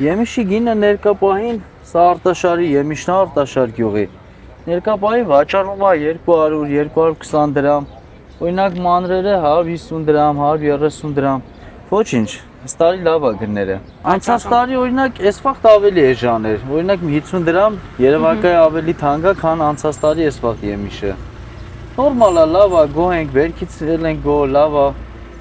Եմիշի գինը ներկա պահին սա Արտաշարի Եմիշն Արտաշար գյուղի։ Ներկա պահին վաճառում է 200-220 դրամ։ Օրինակ մանրերը 150 դրամ, 130 դրամ։ Ոչինչ, այս տարի լավ է գները։ Անցած տարի օրինակ այս վաղտ ավելի էժան էր։ Օրինակ 50 դրամ երևակայ ավելի թանկ է, քան անցած տարի այս վաղտ Եմիշը։ Նորմալ է, լավ է, գոհ ենք, վերքից ենք գոհ, լավ է։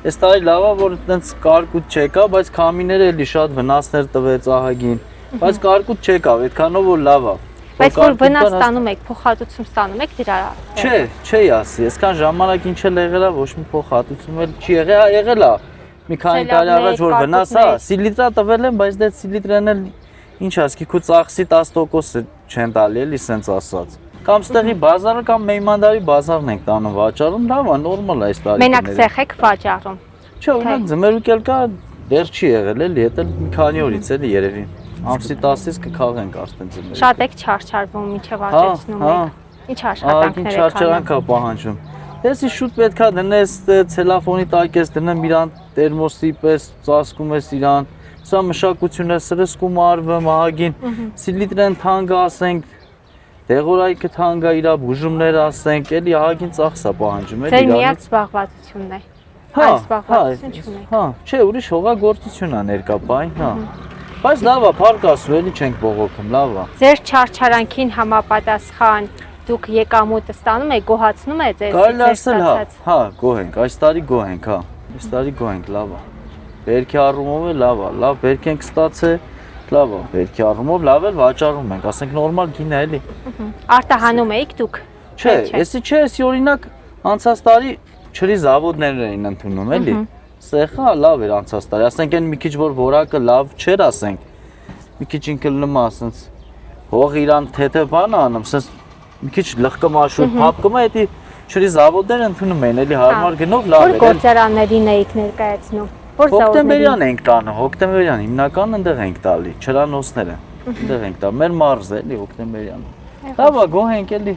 Այս տարի լավ է, որ այդպես կարկուտ չեկա, բայց քամիները էլի շատ վնասներ տվեց ահագին, բայց կարկուտ չեկավ, այդքանով որ լավ է։ Բայց որ վնաս ստանում եք, փոխհատուցում ստանում եք դրա։ Չէ, ասի, այսքան ժամանակ ինչ էլ եղել է, ոչ մի փոխհատուցում էլ չի եղել է։ Մի քանի տարի առաջ որ վնաս է, սիլիտրա տվել են, բայց դե սիլիտրան էլ ինչ ասկի, քո ծախսի 10% չեն տալի, էլի սենց ասած։ Կամ ստեղի բազարը կամ Մեյմանդարի բազարն ենք տանում վաճառում, լավ է, նորմալ է այս տարի։ Մենակ ցեխ եք վաճառում։ Չէ, օրինակ ձմերուկ էլ կա, դեռ չի եղել էլի, դա մի քանի օրից էլի երևի։ Ամսի 10-ից կքաղենք արդեն ձմերուկ։ Շատ եք չարչարվում, միջև աճեցնում եք։ Ինչ աշխատանքներ եք անում։ Չարչարանք է պահանջում։ Էսի շուտ պետքա դնես ցելոֆոնի տակ ես դնեմ իրան տերմոսի պես ծածկում ես իրան։ Սա մշակություն է, սրսկում արվը, մահագին։ Սիլիտրեն թանկ ասենք, դեղորայքը թանկ է, իր բուժումներ ասենք, էլի ահագին ծախս է պահանջում էլի իրանից։ Ձեր միակ զբաղվածությունն է։ Այս զբաղվածություն չունեք։ Հա, չէ, ուրիշ հողագործություն է ներկապային, հա։ Բայց լավ է, փառք Աստծո, էլի չենք բողոքում, լավ է։ Ձեր չարչարանքին համապատասխան դուք եկամուտը ստանում եք, գոհացնում է ձեզ։ Կարելի ասել, հա, գոհ ենք, այս տարի գոհ ենք, հա։ Այս տարի գոհ ենք, լավ է։ Բերքի առումով է լավ է, լավ բերք ենք ստացել, լավ է, բերքի առումով լավ էլ վաճառում ենք, ասենք նորմալ գին է էլի։ Արտահանում եք դուք։ Չէ, էսի չէ, էսի օրինակ անցած տարի չրի զավոդներն էին ընդունում, էլի։ Սեխա լավ էր անցած տարի, ասենք այն մի քիչ որ որակը լավ չէր, ասենք։ Մի քիչ ինքը լնումա, ասենց հող իրան թեթե բան անում, ասենց մի քիչ լղկմաշուր, փապկում է, էդի չրի զավոդներ ընդունում էին, էլի հարմար գնով լավ էր։ Որ գործարաններին էիք ներկայացնում։ Որ Հոկտեմբերյան ենք տանը, հոկտեմբերյան, հիմնական ընդեղ ենք տալի, չրանոցները։ Ընդեղ ենք տա, մեր մարզը էլի հոկտեմբերյան։ Լավ է, գոհ ենք էլի։